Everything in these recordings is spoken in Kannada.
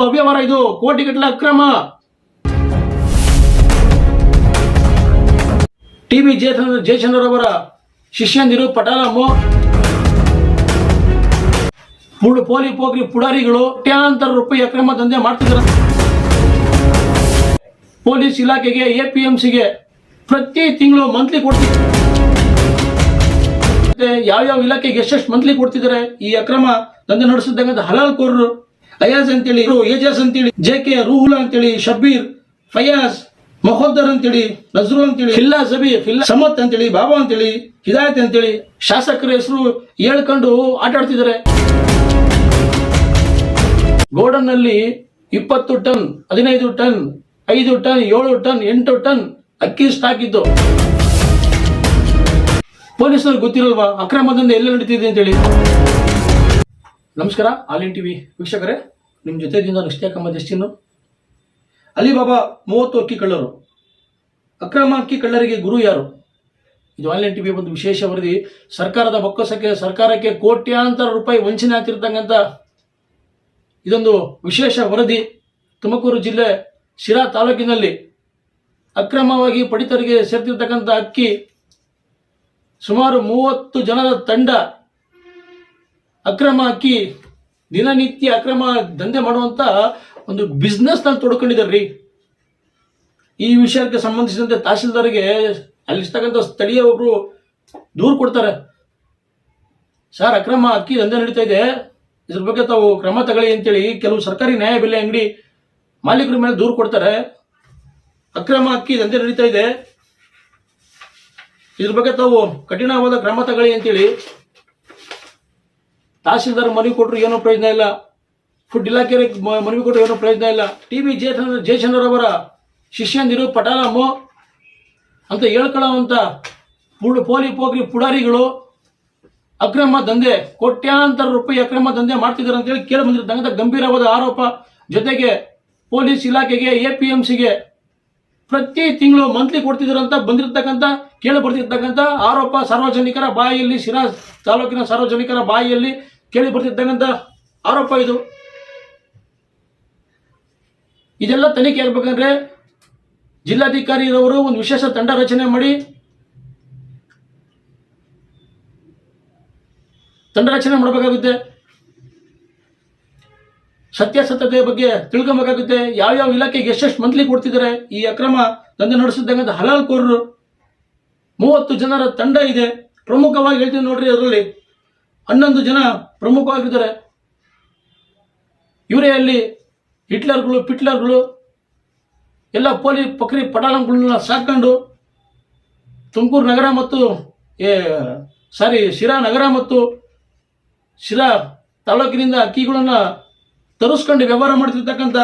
ಅವ್ಯವಹಾರ, ಇದು ಕೋಟಿಗಟ್ಟಲೆ ಅಕ್ರಮ. ಟಿಬಿ ಜಯಚಂದ್ರರವರ ಶಿಷ್ಯಂದಿರು ಪಟಾಲಮ್ಮು, ಪೋಲಿ ಪೋಖ್ರಿ ಪುಡಾರಿಗಳು ಕೋಟ್ಯಾಂತರ ರೂಪಾಯಿ ಅಕ್ರಮ ದಂಧೆ ಮಾಡ್ತಿದ್ದಾರೆ. ಪೊಲೀಸ್ ಇಲಾಖೆಗೆ APMCಗೆ ಪ್ರತಿ ತಿಂಗಳು ಮಂತ್ಲಿ ಕೊಡ್ತಿದ್ದಾರೆ. ಯಾವ್ಯಾವ ಇಲಾಖೆಗೆ ಎಷ್ಟೆಷ್ಟು ಮಂತ್ಲಿ ಕೊಡ್ತಿದ್ದಾರೆ. ಈ ಅಕ್ರಮ ದಂಧೆ ನಡೆಸಿದಂತ ಹಲಾಲ್ ಕೋರರು ಅಯಾಜ್ ಅಂತೇಳಿ, ಏಜಾಜ್ ಅಂತೇಳಿ, JK ರೂಹುಲ್ ಅಂತೇಳಿ, ಶಬೀರ್, ಫಯಾಜ್, ಮಹೋದರ್ ಅಂತೇಳಿ, ನಜ್ರು ಅಂತೇಳಿ, ಫಿಲ್ಲಾ ಜಬೀರ್, ಸಮತ್ ಅಂತೇಳಿ, ಬಾಬಾ ಅಂತೇಳಿ, ಹಿದಾಯತ್ ಅಂತೇಳಿ ಶಾಸಕರ ಹೆಸರು ಹೇಳ್ಕೊಂಡು ಆಟ ಆಡ್ತಿದ್ದಾರೆ. ಗೋಡನ್ ನಲ್ಲಿ 20 ton, 15 ton, 5 ton, 7 ton, 8 ton ಅಕ್ಕಿ ಸ್ಟಾಕ್ ಇದ್ದು. ಪೊಲೀಸರು ಗೊತ್ತಿರಲ್ವಾ ಅಕ್ರಮದಿಂದ ಎಲ್ಲ ನಡೀತಿದೆ ಅಂತೇಳಿ. ನಮಸ್ಕಾರ, ಆಲ್ ಇನ್ ಟಿವಿ ವೀಕ್ಷಕರೇ, ನಿಮ್ಮ ಜೊತೆದಿಂದ ನಿಷ್ಠೆ ಮಧ್ಯಸ್ಥಿನ್ನು. ಅಲಿಬಾಬಾ 30 ಅಕ್ಕಿ ಕಳ್ಳರು. ಅಕ್ರಮ ಅಕ್ಕಿ ಕಳ್ಳರಿಗೆ ಗುರು ಯಾರು? ಇದು ಆಲ್ ಇನ್ ಟಿವಿ ಒಂದು ವಿಶೇಷ ವರದಿ. ಸರ್ಕಾರದ ಬೊಕ್ಕಸಕ್ಕೆ, ಸರ್ಕಾರಕ್ಕೆ ಕೋಟ್ಯಾಂತರ ರೂಪಾಯಿ ವಂಚನೆ ಆಗ್ತಿರ್ತಕ್ಕಂಥ ಇದೊಂದು ವಿಶೇಷ ವರದಿ. ತುಮಕೂರು ಜಿಲ್ಲೆ ಶಿರಾ ತಾಲೂಕಿನಲ್ಲಿ ಅಕ್ರಮವಾಗಿ ಪಡಿತರಿಗೆ ಸೇರ್ತಿರ್ತಕ್ಕಂಥ ಅಕ್ಕಿ ಸುಮಾರು 30 ಜನರ ತಂಡ ಅಕ್ರಮ ಅಕ್ಕಿ ದಿನನಿತ್ಯ ಅಕ್ರಮ ದಂಧೆ ಮಾಡುವಂತ ಒಂದು ಬಿಸ್ನೆಸ್ ನಲ್ಲಿ ತೊಡ್ಕೊಂಡಿದ್ದಾರೆ. ಈ ವಿಷಯಕ್ಕೆ ಸಂಬಂಧಿಸಿದಂತೆ ತಹಸೀಲ್ದಾರ್ಗೆ ಅಲ್ಲಿರ್ತಕ್ಕಂಥ ಸ್ಥಳೀಯ ಒಬ್ರು ದೂರು ಕೊಡ್ತಾರೆ. ಸರ್, ಅಕ್ರಮ ಅಕ್ಕಿ ದಂಧೆ ನಡೀತಾ ಇದೆ, ಇದ್ರ ಬಗ್ಗೆ ತಾವು ಕ್ರಮ ತಗೊಳ್ಳಿ ಅಂತೇಳಿ ಕೆಲವು ಸರ್ಕಾರಿ ನ್ಯಾಯಬೆಲೆ ಅಂಗಡಿ ಮಾಲೀಕರ ಮೇಲೆ ದೂರು ಕೊಡ್ತಾರೆ. ಅಕ್ರಮ ಅಕ್ಕಿ ದಂಧೆ ನಡೀತಾ ಇದೆ, ಇದ್ರ ಬಗ್ಗೆ ತಾವು ಕಠಿಣವಾದ ಕ್ರಮ ತಗೊಳ್ಳಿ ಅಂತೇಳಿ ತಹಸೀಲ್ದಾರ್ ಮನವಿ ಕೊಟ್ಟರು, ಏನೋ ಪ್ರಯೋಜನ ಇಲ್ಲ. ಫುಡ್ ಇಲಾಖೆ ಮನವಿ ಕೊಟ್ಟರು, ಏನೋ ಪ್ರಯೋಜನ ಇಲ್ಲ. ಟಿಬಿ ಜಯಚಂದ್ರರವರ ಶಿಷ್ಯಂದಿರು ಪಟಾಲಮ್ಮು ಅಂತ ಹೇಳ್ಕೊಳ್ಳುವಂತ ಪೋಲಿ ಪೋಖ್ರಿ ಪುಡಾರಿಗಳು ಅಕ್ರಮ ದಂಧೆ, ಕೋಟ್ಯಾಂತರ ರೂಪಾಯಿ ಅಕ್ರಮ ದಂಧೆ ಮಾಡ್ತಿದ್ದಾರೆ ಅಂತೇಳಿ ಕೇಳಿ ಬಂದಿರ್ತಕ್ಕಂಥ ಗಂಭೀರವಾದ ಆರೋಪ. ಜೊತೆಗೆ ಪೊಲೀಸ್ ಇಲಾಖೆಗೆ APMCಗೆ ಪ್ರತಿ ತಿಂಗಳು ಮಂತ್ಲಿ ಕೊಡ್ತಿದ್ರು ಅಂತ ಕೇಳಿ ಬರ್ತಿರ್ತಕ್ಕಂಥ ಆರೋಪ ಸಾರ್ವಜನಿಕರ ಬಾಯಿಯಲ್ಲಿ, ಶಿರಾ ತಾಲೂಕಿನ ಸಾರ್ವಜನಿಕರ ಬಾಯಿಯಲ್ಲಿ ಕೇಳಿ ಬರ್ತಿರ್ತಕ್ಕಂಥ ಆರೋಪ ಇದು. ಇದೆಲ್ಲ ತನಿಖೆ ಆಗ್ಬೇಕಂದ್ರೆ ಜಿಲ್ಲಾಧಿಕಾರಿರವರು ಒಂದು ವಿಶೇಷ ತಂಡ ರಚನೆ ಮಾಡಿ ಮಾಡಬೇಕಾಗುತ್ತೆ. ಸತ್ಯಾಸತ್ಯತೆ ಬಗ್ಗೆ ತಿಳ್ಕೊಬೇಕಾಗುತ್ತೆ. ಯಾವ್ಯಾವ ಇಲಾಖೆಗೆ ಎಷ್ಟೆಷ್ಟು ಮಂತ್ಲಿ ಕೊಡ್ತಿದ್ದಾರೆ. ಈ ಅಕ್ರಮ ದಂಧೆ ನಡೆಸಿದಂತ ಹಲಾಲ್ ಕೋರರು 30 ಜನರ ತಂಡ ಇದೆ. ಪ್ರಮುಖವಾಗಿ ಹೇಳ್ತೀನಿ ನೋಡ್ರಿ, ಅದರಲ್ಲಿ 11 ಜನ ಪ್ರಮುಖವಾಗಿದ್ದಾರೆ. ಇವರೇ ಅಲ್ಲಿ ಹಿಟ್ಲರ್ಗಳು, ಪಿಟ್ಲರ್ಗಳು ಎಲ್ಲ ಪೋಲಿ ಪಕ್ರಿ ಪಟಾಳಂಗಳನ್ನ ಸಾಕೊಂಡು ತುಮಕೂರು ನಗರ ಮತ್ತು ಶಿರಾ ನಗರ ಮತ್ತು ಶಿರಾ ತಾಲೂಕಿನಿಂದ ಅಕ್ಕಿಗಳನ್ನ ತರಿಸ್ಕೊಂಡು ವ್ಯವಹಾರ ಮಾಡ್ತಿರ್ತಕ್ಕಂಥ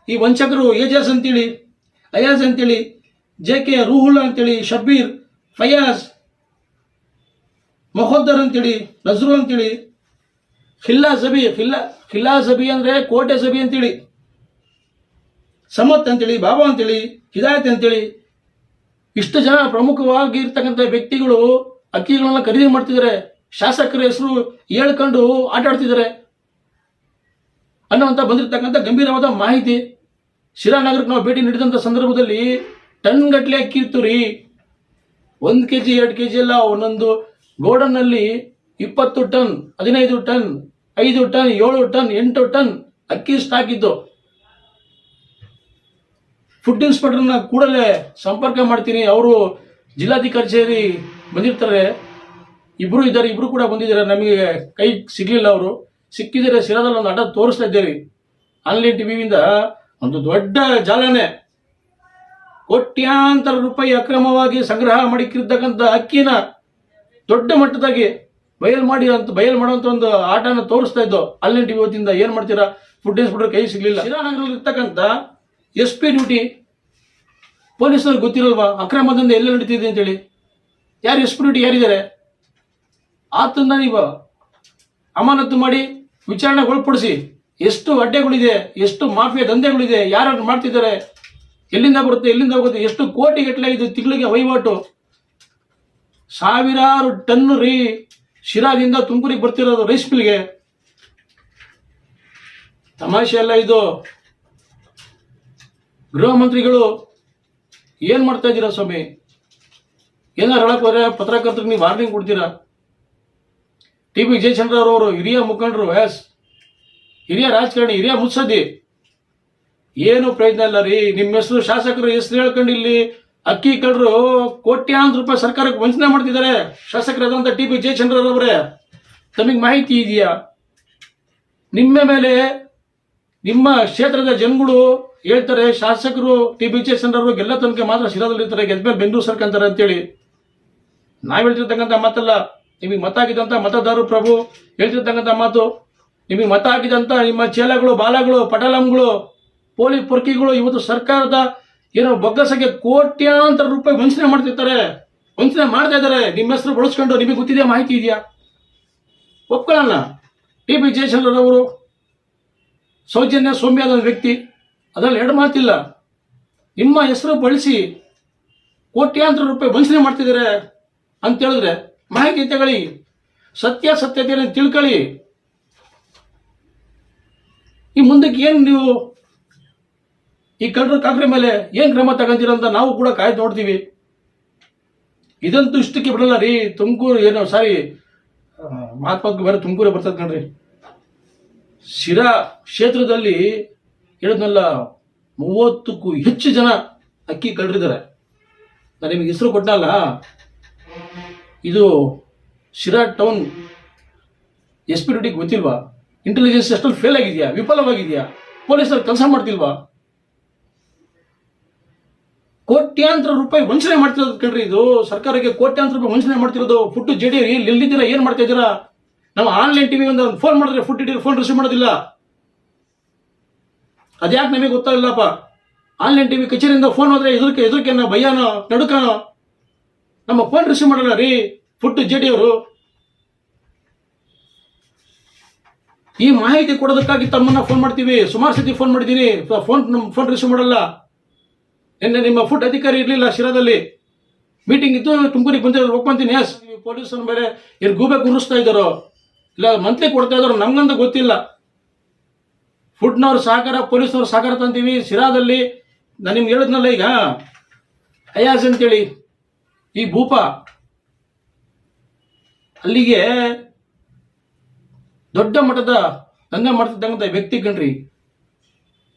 ಈ ವಂಚಕರು ಏಜಾಜ್ ಅಂತೇಳಿ, ಅಯಾಜ್ ಅಂತೇಳಿ, JK ರೂಹುಲ್ ಅಂತೇಳಿ, ಶಬೀರ್, ಫಯಾಜ್, ಮಹೋದರ್ ಅಂತೇಳಿ, ನಜ್ರು ಅಂತೇಳಿ, ಫಿಲ್ಲಾ ಜಬಿ ಅಂದ್ರೆ ಕೋಟೆ ಜಬಿ ಅಂತೇಳಿ, ಸಮತ್ ಅಂತೇಳಿ, ಬಾಬಾ ಅಂತೇಳಿ, ಹಿದಾಯತ್ ಅಂತೇಳಿ ಇಷ್ಟು ಜನ ಪ್ರಮುಖವಾಗಿರ್ತಕ್ಕಂಥ ವ್ಯಕ್ತಿಗಳು ಅಕ್ಕಿಗಳನ್ನ ಖರೀದಿ ಮಾಡ್ತಿದ್ದಾರೆ. ಶಾಸಕರ ಹೆಸರು ಹೇಳ್ಕೊಂಡು ಆಟ ಆಡ್ತಿದ್ದಾರೆ ಅನ್ನುವಂತ ಬಂದಿರತಕ್ಕಂಥ ಗಂಭೀರವಾದ ಮಾಹಿತಿ. ಶಿರಾ ನಗರಕ್ಕೆ ನಾವು ಭೇಟಿ ನೀಡಿದಂಥ ಸಂದರ್ಭದಲ್ಲಿ ಟನ್ ಗಟ್ಟಲೆ ಅಕ್ಕಿ ಇತ್ತು ರೀ. 1 kg 2 kg ಎಲ್ಲ ಒಂದೊಂದು ಗೋಡನ್ ನಲ್ಲಿ 20 ton, 15 ton, 5 ton, 7 ton, 8 ton ಅಕ್ಕಿ ಸ್ಟಾಕ್ ಇದ್ದು. ಫುಡ್ ಇನ್ಸ್ಪೆಕ್ಟರ್ನ ಕೂಡಲೇ ಸಂಪರ್ಕ ಮಾಡ್ತೀನಿ. ಅವರು ಜಿಲ್ಲಾಧಿಕಾರಿ ಕಚೇರಿ ಬಂದಿರ್ತಾರೆ. ಇಬ್ರು ಇದ್ದಾರೆ, ಇಬ್ರು ಕೂಡ ಬಂದಿದ್ದಾರೆ. ನಮಗೆ ಕೈ ಸಿಗ್ಲಿಲ್ಲ, ಅವರು ಸಿಕ್ಕಿದರೆ ಶಿರಾದಲ್ಲಿ ಒಂದು ಅಡ್ಡ ತೋರಿಸ್ತಾ ಇದ್ದೇವೆ. ಆನ್ಲೈನ್ ಟಿವಿಯಿಂದ ಒಂದು ದೊಡ್ಡ ಜಾಲನೆ, ಕೋಟ್ಯಾಂತರ ರೂಪಾಯಿ ಅಕ್ರಮವಾಗಿ ಸಂಗ್ರಹ ಮಾಡಿಕ್ಕಿರ್ತಕ್ಕಂಥ ಅಕ್ಕಿನ ದೊಡ್ಡ ಮಟ್ಟದಾಗಿ ಬಯಲ್ ಮಾಡುವಂತ ಒಂದು ಆಟನ ತೋರಿಸ್ತಾ ಇದ್ದೋ. ಆನ್ಲೈನ್ ಟಿವಿ ವತಿಯಿಂದ ಏನ್ ಮಾಡ್ತೀರಾ, ಫುಡ್ ಇನ್ಸ್ಪೆಕ್ಟರ್ ಕೈ ಸಿಗ್ಲಿಲ್ಲ. ಶಿರಾನಗರದಲ್ಲಿ ಇರ್ತಕ್ಕಂಥ SP ಡ್ಯೂಟಿ ಪೊಲೀಸರಿಗೆ ಗೊತ್ತಿರಲ್ವಾ ಅಕ್ರಮದಿಂದ ಎಲ್ಲ ನಡೀತಿದೆ ಅಂತೇಳಿ. ಯಾರು SP ಡ್ಯೂಟಿ ಯಾರಿದ್ದಾರೆ, ಆತನ್ನ ನೀವು ಅಮಾನತು ಮಾಡಿ ವಿಚಾರಣೆಗೆ ಒಳಪಡಿಸಿ. ಎಷ್ಟು ಅಡ್ಡೆಗಳಿದೆ, ಎಷ್ಟು ಮಾಫಿಯಾ ದಂಧೆಗಳಿದೆ, ಯಾರು ಮಾಡ್ತಿದ್ದಾರೆ, ಎಲ್ಲಿಂದ ಬರುತ್ತೆ, ಎಲ್ಲಿಂದ ಹೋಗುತ್ತೆ, ಎಷ್ಟು ಕೋಟಿ ಗಟ್ಟಲೆ ಇದು ತಿಂಗಳಿಗೆ ವಹಿವಾಟು. ಸಾವಿರಾರು ಟನ್ ರೀ ಶಿರಾದಿಂದ ತುಮಕೂರಿಗೆ ಬರ್ತಿರೋದು ರೈಸ್ ಮಿಲ್ಗೆ. ತಮಾಷೆ ಅಲ್ಲ ಇದು. ಗೃಹ ಮಂತ್ರಿಗಳು ಏನ್ ಮಾಡ್ತಾ ಇದ್ದೀರಾ ಸ್ವಾಮಿ? ಏನಾರು ಹೇಳಕ್ ಹೋದ್ರೆ ಪತ್ರಕರ್ತರಿಗೆ ನೀವು ವಾರ್ನಿಂಗ್ ಕೊಡ್ತೀರಾ? ಟಿ ಬಿ ಜಯಚಂದ್ರ ಅವರು ಹಿರಿಯ ಮುಖಂಡರು, ಹಿರಿಯ ರಾಜಕಾರಣಿ, ಹಿರಿಯ ಮುತ್ಸದ್ದಿ, ಏನು ಪ್ರಯೋಜನ ಇಲ್ಲ ರೀ. ನಿಮ್ಮ ಹೆಸರು, ಶಾಸಕರು ಹೆಸರು ಹೇಳ್ಕೊಂಡು ಇಲ್ಲಿ ಅಕ್ಕಿ ಕಳ್ಳರು ಕೋಟ್ಯಾಂತರ ರೂಪಾಯಿ ಸರ್ಕಾರಕ್ಕೆ ವಂಚನೆ ಮಾಡ್ತಿದ್ದಾರೆ. ಶಾಸಕರಾದಂತ ಟಿ ಬಿ ಜಯಚಂದ್ರರವರೇ, ತಮಗೆ ಮಾಹಿತಿ ಇದೆಯಾ? ನಿಮ್ಮ ಮೇಲೆ ನಿಮ್ಮ ಕ್ಷೇತ್ರದ ಜನಗಳು ಹೇಳ್ತಾರೆ, ಶಾಸಕರು ಟಿ ಬಿ ಜಯಚಂದ್ರರು ಗೆಲ್ಲ ತನಕ ಮಾತ್ರ ಶಿರಾದಲ್ಲಿ ಇರ್ತಾರೆ, ಗೆದ್ಮೇಲೆ ಬೆಂಗಳೂರು ಸರ್ಕಂತಾರೆ ಅಂತೇಳಿ. ನಾವ್ ಹೇಳ್ತಿರ್ತಕ್ಕಂಥ ಮಾತಲ್ಲ, ನಿಮಗೆ ಮತ ಹಾಕಿದಂತ ಮತದಾರರು ಪ್ರಭು ಹೇಳ್ತಿರ್ತಕ್ಕಂಥ ಮಾತು. ನಿಮಗೆ ಮತ ಹಾಕಿದಂತ ನಿಮ್ಮ ಚೇಲಗಳು, ಬಾಲಗಳು, ಪಟಾಲಂಗಳು, ಪೊಲೀಸ್ ಪೊರ್ಕಿಗಳು ಇವತ್ತು ಸರ್ಕಾರದ ಏನೋ ಬೊಗ್ಗಸಕ್ಕೆ ಕೋಟ್ಯಾಂತರ ರೂಪಾಯಿ ವಂಚನೆ ಮಾಡ್ತಿರ್ತಾರೆ, ವಂಚನೆ ಮಾಡ್ತಾ ಇದ್ದಾರೆ. ನಿಮ್ಮ ಹೆಸರು ಬಳಸ್ಕೊಂಡು ನಿಮಗೆ ಗೊತ್ತಿದೆಯಾ? ಮಾಹಿತಿ ಇದೆಯಾ? ಒಪ್ಕೊಳ್ಳೋಣ. ಟಿ ಬಿ ಜಯಚಂದ್ರರವರು ಸೌಜನ್ಯ ಸೌಮ್ಯದ ವ್ಯಕ್ತಿ, ಅದರಲ್ಲಿ ಎರಡು ಮಾತಿಲ್ಲ. ನಿಮ್ಮ ಹೆಸರು ಬಳಸಿ ಕೋಟ್ಯಾಂತರ ರೂಪಾಯಿ ವಂಚನೆ ಮಾಡ್ತಿದ್ದಾರೆ ಅಂತ ಹೇಳಿದ್ರೆ ಮಾಹಿತಿ ತಗೊಳ್ಳಿ, ಸತ್ಯತೆಯನ್ನು ತಿಳ್ಕೊಳ್ಳಿ. ಈ ಮುಂದಕ್ಕೆ ಏನು ನೀವು ಈ ಕಳ್ಳರ ಕಾಕ್ರೆ ಮೇಲೆ ಏನ್ ಕ್ರಮ ತಗೊಂತೀರ ಅಂತ ನಾವು ಕೂಡ ಕಾಯ್ದು ನೋಡ್ತೀವಿ. ಇದಂತೂ ಇಷ್ಟಕ್ಕೆ ಬಿಡಲ್ಲ ರೀ. ತುಮಕೂರು ಏನೋ ಸಾರಿ ಮಹಾತ್ಮಕ್ಕೆ ಬೇರೆ ತುಮಕೂರೇ ಬರ್ತದೆ ಕಣ್ರಿ. ಶಿರಾ ಕ್ಷೇತ್ರದಲ್ಲಿ ಹೇಳಿದ್ನಲ್ಲ, 30ಕ್ಕೂ ಹೆಚ್ಚು ಜನ ಅಕ್ಕಿ ಕಳ್ಳರಿದ್ದಾರೆ. ನಾನು ನಿಮಗೆ ಹೆಸರು ಕೊಟ್ಟನಲ್ಲ, ಇದು ಶಿರಾ ಟೌನ್ ಎಸ್ ಪಿ ಡ್ಯೂಟಿಗೆ ಗೊತ್ತಿಲ್ವಾ? ಇಂಟೆಲಿಜೆನ್ಸ್ ಅಷ್ಟೊಂದು ಫೇಲ್ ಆಗಿದೆಯಾ? ವಿಫಲವಾಗಿದೆಯಾ? ಪೊಲೀಸರು ಕೆಲಸ ಮಾಡ್ತಿಲ್ವಾ? ಕೋಟ್ಯಾಂತರ ರೂಪಾಯಿ ವಂಚನೆ ಮಾಡ್ತಿರೋದು ಕಣ್ರಿ ಇದು. ಸರ್ಕಾರಕ್ಕೆ ಕೋಟ್ಯಾಂತರ ರೂಪಾಯಿ ವಂಚನೆ ಮಾಡ್ತಿರೋದು. ಫುಡ್ ಜೆಡಿ ಎಲ್ಲಿದ್ದೀರಾ? ಏನ್ ಮಾಡ್ತಾ ಇದ್ದೀರಾ? ನಮ್ಮ ಆನ್ಲೈನ್ ಟಿವಿ ಒಂದು ಫೋನ್ ಮಾಡಿದ್ರೆ ಫುಡ್ ಇಟ್ಟಿರೋ ಫೋನ್ ರಿಸೀವ್ ಮಾಡೋದಿಲ್ಲ. ಅದ್ಯಾಕೆ ನಮಗೆ ಗೊತ್ತಾಗಿಲ್ಲಪ್ಪ? ಆನ್ಲೈನ್ ಟಿವಿ ಕಚೇರಿಯಿಂದ ಫೋನ್ ಹೋದ್ರೆ ಎದುರಿಕೆನ ಭಯನೋ ನಡುಕನೋ ನಮ್ಮ ಫೋನ್ ರಿಸೀವ್ ಮಾಡಲ್ಲ ರೀ ಫುಡ್ ಜೆಡಿ ಅವರು. ಈ ಮಾಹಿತಿ ಕೊಡೋದಕ್ಕಾಗಿ ತಮ್ಮನ್ನ ಫೋನ್ ಮಾಡ್ತೀವಿ, ಸುಮಾರು ಸತಿ ಫೋನ್ ಮಾಡಿದ್ದೀನಿ, ಫೋನ್ ರಿಸೀವ್ ಮಾಡಲ್ಲ. ನಿನ್ನೆ ನಿಮ್ಮ ಫುಡ್ ಅಧಿಕಾರಿ ಇರಲಿಲ್ಲ ಶಿರಾದಲ್ಲಿ, ಮೀಟಿಂಗ್ ಇತ್ತು, ತುಮಕೂರಿಗೆ ಬಂದಿರೋ ಒಪ್ಕೊಂತೀನಿ. ಪೊಲೀಸರು ಬೇರೆ ಏನು ಗೂಬೆ ಕುರಿಸ್ತಾ ಇದ್ದಾರೋ ಇಲ್ಲ ಮಂತ್ಲಿ ಕೊಡ್ತಾ ಇದ್ದಾರೋ ನಮ್ಗಂತ ಗೊತ್ತಿಲ್ಲ. ಫುಡ್ನವ್ರ ಸಹಕಾರ, ಪೊಲೀಸ್ನವ್ರ ಸಹಕಾರ ತಂತೀವಿ. ಶಿರಾದಲ್ಲಿ ನಾನು ನಿಮ್ಗೆ ಹೇಳಿದ್ನಲ್ಲ ಈಗ, ಅಯಾಜ್ ಅಂತೇಳಿ ಈ ಭೂಪ ಅಲ್ಲಿಗೆ ದೊಡ್ಡ ಮಟ್ಟದ ದಂಧೆ ಮಾಡ್ತಿದ್ದಂತ ವ್ಯಕ್ತಿ ಕಣ್ರಿ.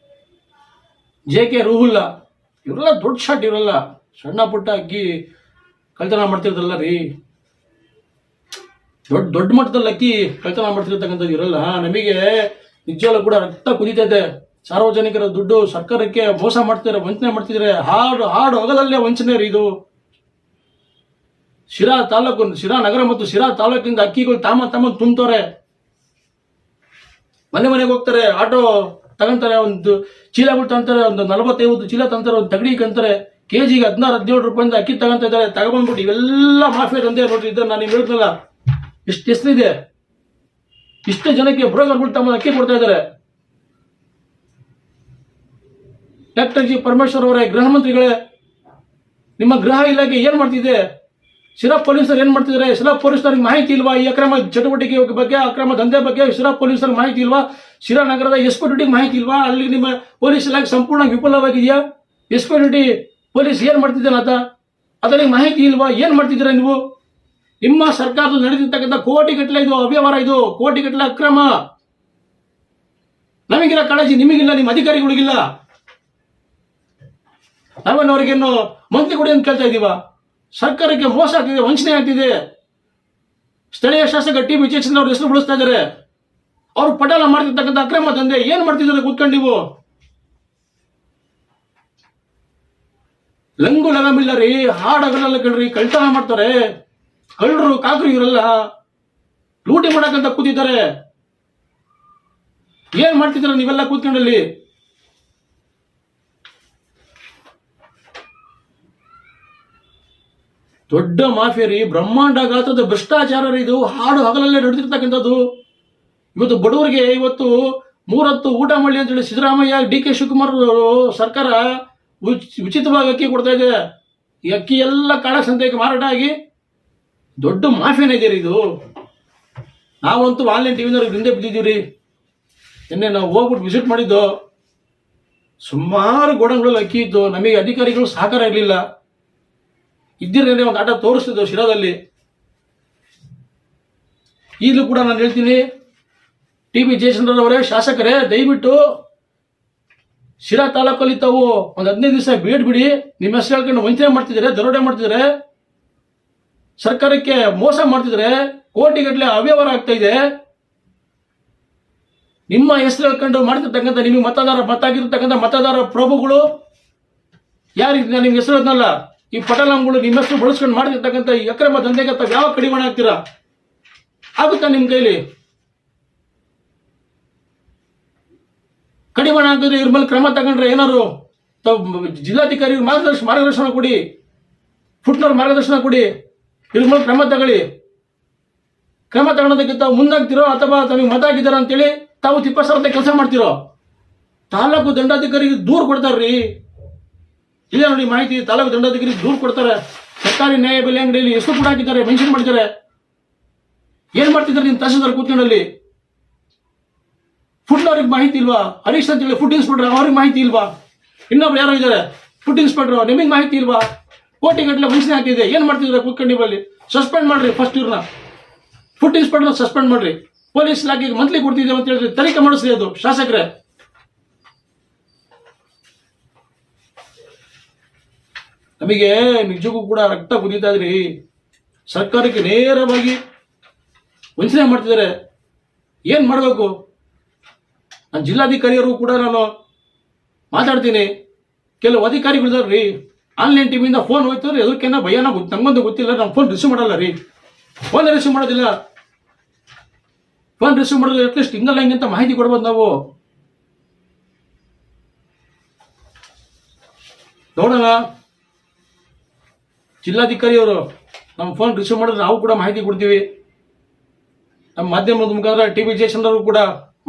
JK ರೂಹುಲ್ಲಾ ಇವರೆಲ್ಲ ದೊಡ್ಡ ಶಾಟ್, ಇವರೆಲ್ಲ ಸಣ್ಣ ಪುಟ್ಟ ಅಕ್ಕಿ ಕಳ್ತನ ಮಾಡ್ತಿರ್ತಾರಲ್ಲ ರೀ, ದೊಡ್ಡ ಮಟ್ಟದಲ್ಲಿ ಅಕ್ಕಿ ಕಳ್ತನ ಮಾಡ್ತಿರ್ತಕ್ಕಂಥದ್ದು ಇರಲ್ಲ. ನಮಗೆ ನಿಜವಾಗ್ಲೂ ಕೂಡ ರಕ್ತ ಕುದೀತೈತೆ. ಸಾರ್ವಜನಿಕರ ದುಡ್ಡು ಸರ್ಕಾರಕ್ಕೆ ಮೋಸ ಮಾಡ್ತಿದ್ದಾರೆ, ವಂಚನೆ ಮಾಡ್ತಿದ್ದಾರೆ. ಹಾಡು ಹೋಗದಲ್ಲೇ ವಂಚನೆ ರೀ ಇದು. ಶಿರಾ ತಾಲೂಕು, ಶಿರಾ ನಗರ ಮತ್ತು ಶಿರಾ ತಾಲೂಕಿನಿಂದ ಅಕ್ಕಿಗಳು ತಮ್ಮ ತುಂಬ್ತಾರೆ. ಮನೆಗೆ ಹೋಗ್ತಾರೆ, ಆಟೋ ತಗೊಂತಾರೆ, ಒಂದು ಚೀಲಗಳು ತಂತಾರೆ, ಒಂದು 40-50 ಚೀಲ ತಂತಾರೆ, ಒಂದು ತಗಡಿ ಕಂತಾರೆ. ಕೆಜಿಗೆ 16-17 ರೂಪಾಯಿಂದ ಅಕ್ಕಿ ತಗೊಂತ ಇದ್ದಾರೆ. ತಗೊಂಡ್ಬಿಟ್ಟು ಇವೆಲ್ಲ ಮಾಫಿಯಾ ದಂಧೆ ನೋಡ್ರಿ. ಇದನ್ನ ನಾನು ನಿಮ್ಗೆ ಹೇಳಿದ್ನಲ್ಲ, ಎಷ್ಟು ಹೆಸರಿದೆ. ಇಷ್ಟು ಜನಕ್ಕೆ ಬ್ರೋಕರ್ಗಳು ತಮ್ಮ ಅಕ್ಕಿ ಕೊಡ್ತಾ ಇದ್ದಾರೆ. ಡಾಕ್ಟರ್ ಜಿ ಪರಮೇಶ್ವರ್ ಅವರೇ, ಗೃಹ ಮಂತ್ರಿಗಳೇ, ನಿಮ್ಮ ಗೃಹ ಇಲಾಖೆ ಏನ್ ಮಾಡ್ತಿದೆ? ಶಿರಾ ಪೊಲೀಸರು ಏನ್ ಮಾಡ್ತಿದ್ದಾರೆ? ಶಿರಾ ಪೊಲೀಸರಿಗೆ ಮಾಹಿತಿ ಇಲ್ವಾ? ಈ ಅಕ್ರಮ ಚಟುವಟಿಕೆ ಬಗ್ಗೆ, ಅಕ್ರಮ ದಂಧೆ ಬಗ್ಗೆ ಶಿರಾ ಪೊಲೀಸರಿಗೆ ಮಾಹಿತಿ ಇಲ್ವಾ? ಶಿರಾ ನಗರದ SP ಡ್ಯೂಟಿಗೆ ಮಾಹಿತಿ ಇಲ್ವಾ? ಅಲ್ಲಿ ನಿಮ್ಮ ಪೊಲೀಸ್ ಇಲಾಖೆ ಸಂಪೂರ್ಣ ವಿಫಲವಾಗಿದೆಯಾ? SP ಡ್ಯೂಟಿ ಪೊಲೀಸ್ ಏನ್ ಮಾಡ್ತಿದ್ದಾನ ಆತ? ಅದರಲ್ಲಿ ಮಾಹಿತಿ ಇಲ್ವಾ? ಏನ್ ಮಾಡ್ತಿದ್ದೀರಾ ನೀವು? ನಿಮ್ಮ ಸರ್ಕಾರದಲ್ಲಿ ನಡೆದಿರ್ತಕ್ಕಂಥ ಕೋಟಿಗಟ್ಟಲೆ ಇದು ಅವ್ಯವಹಾರ, ಇದು ಕೋಟಿಗಟ್ಟಲೆ ಅಕ್ರಮ. ನಮಗಿಲ್ಲ ಕಾಳಜಿ, ನಿಮಗಿಲ್ಲ, ನಿಮ್ಮ ಅಧಿಕಾರಿಗಳಿಗಿಲ್ಲ. ನಾವೇನವರಿಗೇನು ಮಂತ್ರಿ ಕೊಡಿ ಅಂತ ಕೇಳ್ತಾ ಇದೀವ? ಸರ್ಕಾರಕ್ಕೆ ಮೋಸ ಆಗ್ತಿದೆ, ವಂಚನೆ ಆಗ್ತಿದೆ. ಸ್ಥಳೀಯ ಶಾಸಕ ಟಿ ಬಿ ಜಯಚಂದ್ರ ಅವ್ರ ಹೆಸರು ಬಳಸ್ತಾ ಇದ್ದಾರೆ. ಅವರು ಪಟಾಲ ಮಾಡ್ತಿರ್ತಕ್ಕಂಥ ಅಕ್ರಮ ದಂಧೆ ಏನ್ ಮಾಡ್ತಿದ್ದಾರೆ ಕೂತ್ಕೊಂಡು ನೀವು? ಲಂಗು ಲಗಮಿಲ್ಲ ರೀ, ಹಾಡಗಲ್ಲ ಕಣ್ರಿ, ಕಳ್ತನ ಮಾಡ್ತಾರೆ. ಕಳ್ಳರು ಕಾಕರು ಇವರೆಲ್ಲ ಲೂಟಿ ಮಾಡಕ್ಕಂತ ಕೂತಿದ್ದಾರೆ. ಏನ್ ಮಾಡ್ತಿದ್ದೀರ ನೀವೆಲ್ಲ ಕೂತ್ಕೊಂಡಲ್ಲಿ? ದೊಡ್ಡ ಮಾಫಿಯಾ ರೀ, ಬ್ರಹ್ಮಾಂಡ ಗಾತ್ರದ ಭ್ರಷ್ಟಾಚಾರ ರೀ ಇದು. ಹಾಡು ಹಗಲಲ್ಲೇ ನಡೆದಿರ್ತಕ್ಕಂಥದ್ದು. ಇವತ್ತು ಬಡವರಿಗೆ ಇವತ್ತು 3 ಹೊತ್ತು ಊಟ ಮಾಡಲಿ ಅಂತ ಹೇಳಿ ಸಿದ್ದರಾಮಯ್ಯ, DK ಶಿವಕುಮಾರ್ ಸರ್ಕಾರ ಉಚಿತವಾಗಿ ಅಕ್ಕಿ ಕೊಡ್ತಾ ಇದೆ. ಈ ಅಕ್ಕಿ ಎಲ್ಲ ಕಾಳ ಸಂತೆಗೆ ಮಾರಾಟ ಆಗಿ ದೊಡ್ಡ ಮಾಫಿಯಾನ ಇದೆ ರೀ ಇದು. ನಾವಂತೂ ಆನ್ಲೈನ್ ಟಿವಿನವ್ರಿಗೆ ಹಿಂದೆ ಬಿದ್ದಿದ್ದೀವಿ ರೀ. ನಿನ್ನೆ ನಾವು ಹೋಗ್ಬಿಟ್ಟು ವಿಸಿಟ್ ಮಾಡಿದ್ದು, ಸುಮಾರು ಗೋಡನ್ಗಳಲ್ಲಿ ಅಕ್ಕಿ ಇದ್ದು, ನಮಗೆ ಅಧಿಕಾರಿಗಳು ಸಹಕಾರ ಇರಲಿಲ್ಲ. ಇದ್ದಿರೇ ಒಂದು ಆಟ ತೋರಿಸ್ತಿದ್ದೆವು ಶಿರಾದಲ್ಲಿ. ಈಗಲೂ ಕೂಡ ನಾನು ಹೇಳ್ತೀನಿ, ಟಿ.ಬಿ. ಜಯಚಂದ್ರರವರೇ, ಶಾಸಕರೇ, ದಯವಿಟ್ಟು ಶಿರಾ ತಾಲೂಕಲ್ಲಿ ತಾವು ಒಂದು 15 ದಿವಸ ಬಿಡಿ. ನಿಮ್ಮ ಹೆಸರು ಹೇಳ್ಕೊಂಡು ವಂಚನೆ ಮಾಡ್ತಿದ್ದಾರೆ, ದರೋಡೆ ಮಾಡ್ತಿದ್ದಾರೆ, ಸರ್ಕಾರಕ್ಕೆ ಮೋಸ ಮಾಡ್ತಿದ್ದಾರೆ, ಕೋಟಿಗಟ್ಟಲೆ ಅವ್ಯವಹಾರ ಆಗ್ತಾ ಇದೆ. ನಿಮ್ಮ ಹೆಸರು ಹೇಳ್ಕೊಂಡು ಮಾಡ್ತಿರ್ತಕ್ಕಂಥ, ನಿಮಗೆ ಮತ ಆಗಿರ್ತಕ್ಕಂಥ ಮತದಾರ ಪ್ರಭುಗಳು ಯಾರಿಗ ನಿಮ್ಗೆ ಹೆಸರು ಹೇಳ್ದಲ್ಲ, ಈ ಪಟಲಂಗಳು ನಿಮ್ಮ ಹೆಸರು ಬಳಸ್ಕೊಂಡು ಮಾಡ್ತಿರ್ತಕ್ಕಂಥ ಈ ಅಕ್ರಮ ದಂಧೆಗೆ ತಾವು ಯಾವ ಕಡಿವಾಣ ಆಗ್ತೀರಾ? ಆಗುತ್ತಾ ನಿಮ್ಮ ಕೈಲಿ? ಕಡಿವಾಣ ಹಾಕಿದ್ರೆ ಇವ್ರ ಮೇಲೆ ಕ್ರಮ ತಗೊಂಡ್ರೆ ಏನಾರು ಜಿಲ್ಲಾಧಿಕಾರಿ ಮಾರ್ಗದರ್ಶನ ಕೊಡಿ, ಫುಟ್ನವ್ರ ಮಾರ್ಗದರ್ಶನ ಕೊಡಿ, ಇವ್ರ ಮೇಲೆ ಕ್ರಮ ತಗೊಳ್ಳಿ. ಕ್ರಮ ತಗೊಳೋದಕ್ಕೆ ತಾವು ಮುಂದಾಗ್ತಿರೋ ಅಥವಾ ತಮಗೆ ಮತ ಆಗಿದ್ದಾರ ಅಂತೇಳಿ ತಾವು ತಿಪ್ಪಸಾರದ ಕೆಲಸ ಮಾಡ್ತಿರೋ? ತಾಲೂಕು ದಂಡಾಧಿಕಾರಿಗೆ ದೂರು ಕೊಡ್ತಾರ್ರಿ. ಇಲ್ಲ ನೋಡಿ ಮಾಹಿತಿ, ತಾಲೂಕು ದಂಡಾಧಿಕಾರಿಗೆ ದೂರು ಕೊಡ್ತಾರೆ. ಸರ್ಕಾರಿ ನ್ಯಾಯ ಬೆಲೆ ಅಂಗಡಿಯಲ್ಲಿ ಎಷ್ಟು ಕೂಡ ಹಾಕಿದ್ದಾರೆ, ಮೆನ್ಷನ್ ಮಾಡ್ತಾರೆ. ಏನ್ ಮಾಡ್ತಿದ್ದಾರೆ ನಿಮ್ಮ ತಹಸೀಲ್ದಾರ್ ಕೂತ್ಕೊಂಡಲ್ಲಿ? ಫುಡ್ ಅವ್ರಿಗೆ ಮಾಹಿತಿ ಇಲ್ವಾ? ಹರೀಶ್ ಅಂತ ಹೇಳಿ ಫುಡ್ ಇನ್ಸ್ಪೆಕ್ಟರ್, ಅವ್ರಿಗೆ ಮಾಹಿತಿ ಇಲ್ವಾ? ಇನ್ನೊಬ್ರು ಯಾರೋ ಇದ್ದಾರೆ ಫುಡ್ ಇನ್ಸ್ಪೆಕ್ಟರ್, ನಿಮಗೆ ಮಾಹಿತಿ ಇಲ್ವಾ? ಕೋಟಿಗಟ್ಟಲೆ ವಂಚನೆ ಹಾಕಿದೆ. ಏನ್ ಮಾಡ್ತಿದ್ರೆ ಕೂತ್ಕೊಂಡಿವಲ್ಲಿ? ಸಸ್ಪೆಂಡ್ ಮಾಡ್ರಿ ಫಸ್ಟ್ ಇವ್ರನ್ನ, ಫುಡ್ ಇನ್ಸ್ಪೆಕ್ಟರ್ ಸಸ್ಪೆಂಡ್ ಮಾಡ್ರಿ. ಪೊಲೀಸ್ ಇಲಾಖೆಗೆ ಮಂತ್ಲಿ ಕೊಡ್ತಿದ್ದೇವೆ ಅಂತ ಹೇಳಿದ್ರೆ ತನಿಖೆ ಮಾಡಿಸ್ರಿ. ಅದು ಶಾಸಕರೇ, ನಮಗೆ ನಿಜಕ್ಕೂ ಕೂಡ ರಕ್ತ ಕುದೀತಾ ಇದ್ರಿ. ಸರ್ಕಾರಕ್ಕೆ ನೇರವಾಗಿ ವಂಚನೆ ಮಾಡ್ತಿದ್ದಾರೆ. ಏನ್ ಮಾಡಬೇಕು? ನಾನು ಜಿಲ್ಲಾಧಿಕಾರಿಯವರು ಕೂಡ ನಾನು ಮಾತಾಡ್ತೀನಿ. ಕೆಲವು ಅಧಿಕಾರಿಗಳಿದಾರೆ ರೀ, ಆನ್ಲೈನ್ ಟಿವಿಯಿಂದ ಫೋನ್ ಹೋಯ್ತಾರೆ, ಎದಕ್ಕೇನ ಭಯನ ನಮಗೊಂದು ಗೊತ್ತಿಲ್ಲ. ನಮ್ಮ ಫೋನ್ ರಿಸೀವ್ ಮಾಡಲ್ಲ ರೀ, ಫೋನ್ ರಿಸೀವ್ ಮಾಡೋದಿಲ್ಲ. ಫೋನ್ ರಿಸೀವ್ ಮಾಡೋದು ಅಟ್ಲೀಸ್ಟ್ ಹಿಂಗಲ್ಲ ಹಿಂಗಂತ ಮಾಹಿತಿ ಕೊಡ್ಬೋದು ನಾವು. ನೋಡೋಣ, ಜಿಲ್ಲಾಧಿಕಾರಿಯವರು ನಮ್ಮ ಫೋನ್ ರಿಸೀವ್ ಮಾಡಿದ್ರೆ ನಾವು ಕೂಡ ಮಾಹಿತಿ ಕೊಡ್ತೀವಿ. ನಮ್ಮ ಮಾಧ್ಯಮದ ಮುಖಾಂತರ ಟಿ.ಬಿ. ಜಯಚಂದ್ರ ಕೂಡ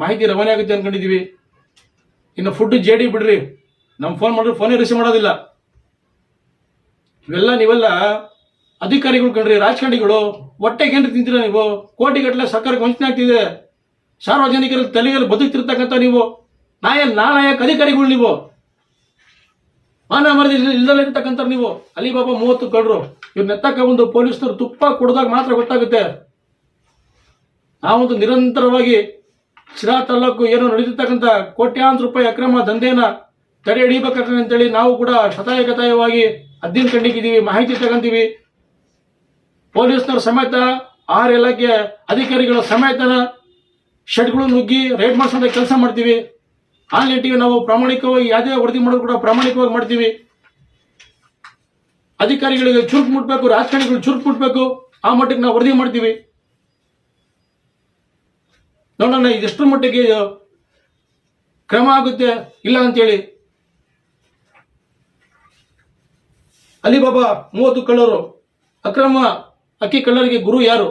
ಮಾಹಿತಿ ರವಾನೆ ಆಗುತ್ತೆ ಅನ್ಕೊಂಡಿದೀವಿ. ಇನ್ನು ಫುಡ್ ಜೆಡಿ ಬಿಡ್ರಿ, ನಮ್ಮ ಫೋನ್ ಮಾಡಿದ್ರೆ ಫೋನೇ ರಿಸೀವ್ ಮಾಡೋದಿಲ್ಲ. ನೀವೆಲ್ಲ ಅಧಿಕಾರಿಗಳು ಕಣ್ರಿ, ರಾಜಕಾರಣಿಗಳು. ಹೊಟ್ಟೆಗೆ ಏನ್ರಿ ತಿಂತೀರ ನೀವು? ಕೋಟಿಗಟ್ಟಲೆ ಸರ್ಕಾರಕ್ಕೆ ವಂಚನೆ ಆಗ್ತಿದೆ. ಸಾರ್ವಜನಿಕರ ತಲೆಯಲ್ಲಿ ಬದುಕ್ತಿರ್ತಕ್ಕಂಥ ನೀವು ನಾಯಕ ಅಧಿಕಾರಿಗಳು. ನೀವು ಮಾನ ಮರದಿ ಇಲ್ದಲ್ಲ ಇರ್ತಕ್ಕಂಥ ನೀವು ಅಲಿಬಾಬಾ 30 ಕಳ್ಳರು. ಇವ್ರನ್ನ ಎತ್ತಕ್ಕ ಒಂದು ಪೊಲೀಸರು ತುಪ್ಪ ಕೊಡದಾಗ ಮಾತ್ರ ಗೊತ್ತಾಗುತ್ತೆ. ನಾವಂತೂ ನಿರಂತರವಾಗಿ ಶಿರಾ ತಾಲೂಕು ಏನೋ ನಡೆದಿರ್ತಕ್ಕಂಥ ಕೋಟ್ಯಾಂತರ ರೂಪಾಯಿ ಅಕ್ರಮ ದಂಧೆನ ತಡೆ ಹಿಡಿಬೇಕಾಗ್ತದೆ ಅಂತೇಳಿ ನಾವು ಕೂಡ ಶತಾಯಗತಾಯವಾಗಿ ಅಧ್ಯಯನ ಕಂಡಿದ್ದೀವಿ, ಮಾಹಿತಿ ತಗೊಂತೀವಿ. ಪೊಲೀಸ್ನವ್ರ ಸಮೇತ, ಆಹಾರ ಇಲಾಖೆ ಅಧಿಕಾರಿಗಳ ಸಮೇತನ ಶೆಡ್ಗಳು ನುಗ್ಗಿ ರೈಡ್ ಮಾಡಿಸೋದ ಕೆಲಸ ಮಾಡ್ತೀವಿ. ಆನ್ಲೈನ್ ಟಿವಿ ನಾವು ಪ್ರಾಮಾಣಿಕವಾಗಿ ಯಾವುದೇ ವರದಿ ಮಾಡೋದು ಕೂಡ ಪ್ರಾಮಾಣಿಕವಾಗಿ ಮಾಡ್ತೀವಿ. ಅಧಿಕಾರಿಗಳಿಗೆ ಚುರುಕು ಮುಟ್ಬೇಕು, ರಾಜಕಾರಣಿಗಳು ಚುರುಕು ಮುಟ್ಬೇಕು, ಆ ಮಟ್ಟಿಗೆ ನಾವು ವರದಿ ಮಾಡ್ತೀವಿ. ನೋಡೋಣ ಇದೆಷ್ಟರ ಮಟ್ಟಿಗೆ ಕ್ರಮ ಆಗುತ್ತೆ ಇಲ್ಲ ಅಂತೇಳಿ. ಅಲಿಬಾಬಾ 30 ಕಳ್ಳರು, ಅಕ್ರಮ ಅಕ್ಕಿ ಕಳ್ಳರಿಗೆ ಗುರು ಯಾರು?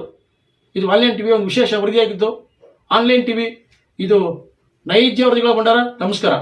ಇದು ಆನ್ಲೈನ್ ಟಿವಿ ಒಂದು ವಿಶೇಷ ವರದಿಯಾಗಿತ್ತು. ಆನ್ಲೈನ್ ಟಿವಿ ಇದು ನೈಜ ವರದಿಗಳ ಭಂಡಾರ. ನಮಸ್ಕಾರ.